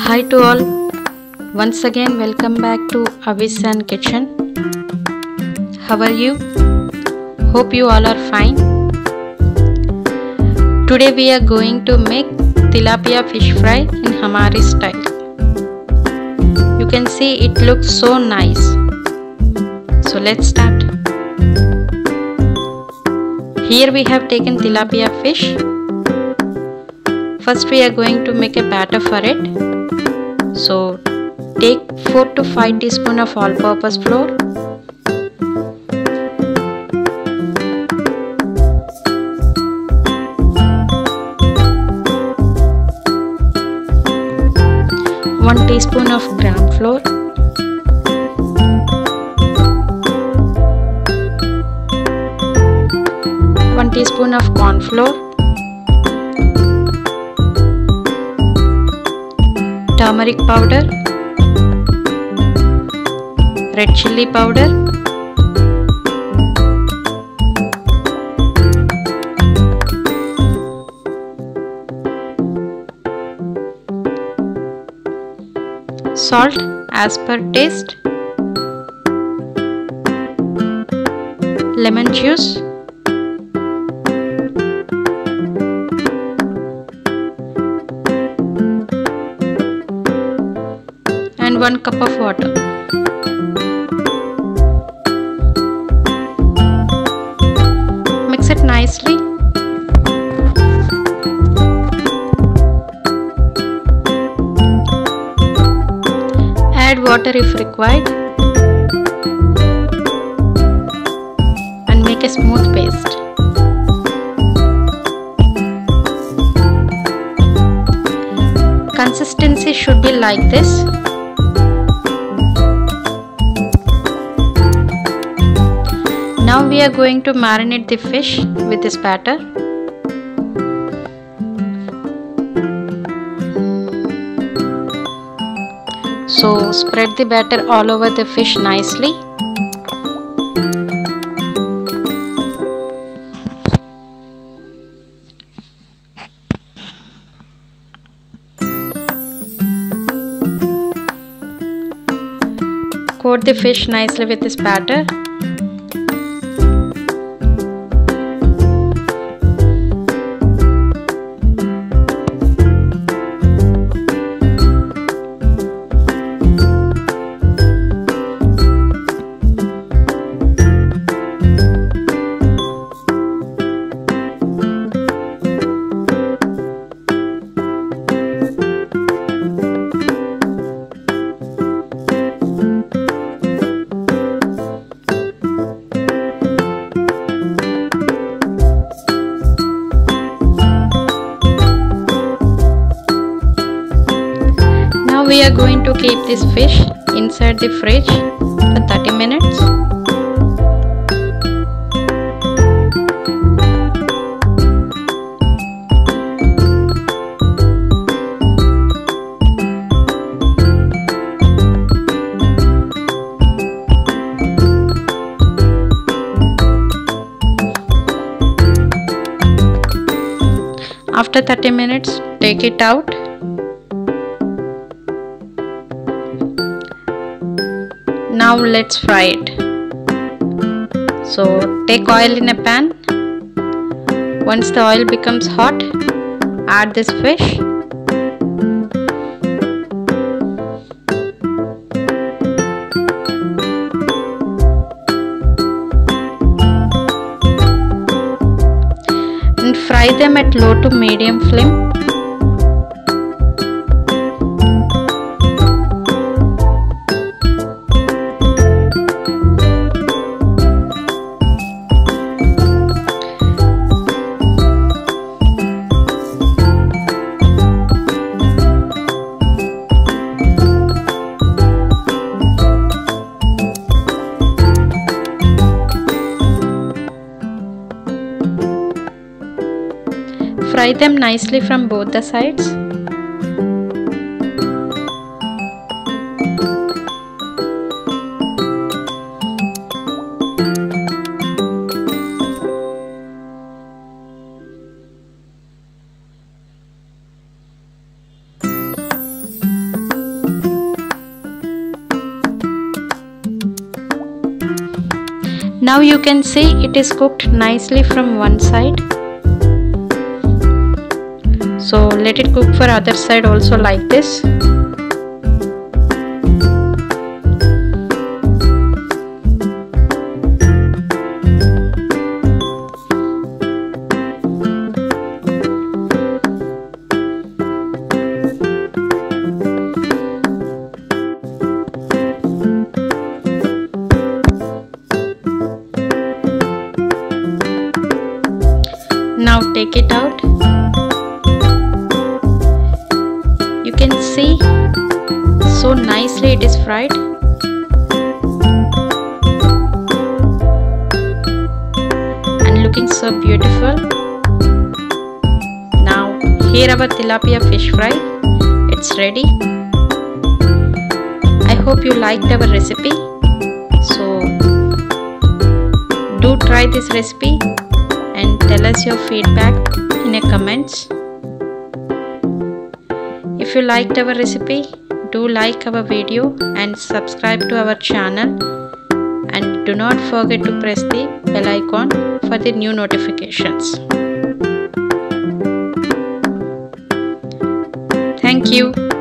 Hi to all. Once again welcome back to Avis and Kitchen. How are you? Hope you all are fine. Today we are going to make tilapia fish fry in Hamari style. You can see it looks so nice. So let's start. Here we have taken tilapia fish. First we are going to make a batter for it. So take 4 to 5 teaspoons of all-purpose flour, one teaspoon of gram flour, one teaspoon of corn flour, turmeric powder, red chilli powder, salt as per taste, lemon juice, and 1 cup of water. Mix it nicely. Add water if required and make a smooth paste. Consistency should be like this. Now we are going to marinate the fish with this batter. So spread the batter all over the fish nicely. Coat the fish nicely with this batter. We are going to keep this fish inside the fridge for 30 minutes. After 30 minutes, take it out. Now let's fry it. So take oil in a pan. Once the oil becomes hot, add this fish. And fry them at low to medium flame. Fry them nicely from both the sides. Now you can see it is cooked nicely from one side. So let it cook for other side also like this. Now take it out. You can see so nicely it is fried. And looking so beautiful. Now here our tilapia fish fry. It's ready. I hope you liked our recipe. So do try this recipe and tell us your feedback in the comments. If you liked our recipe, do like our video and subscribe to our channel, and do not forget to press the bell icon for the new notifications. Thank you.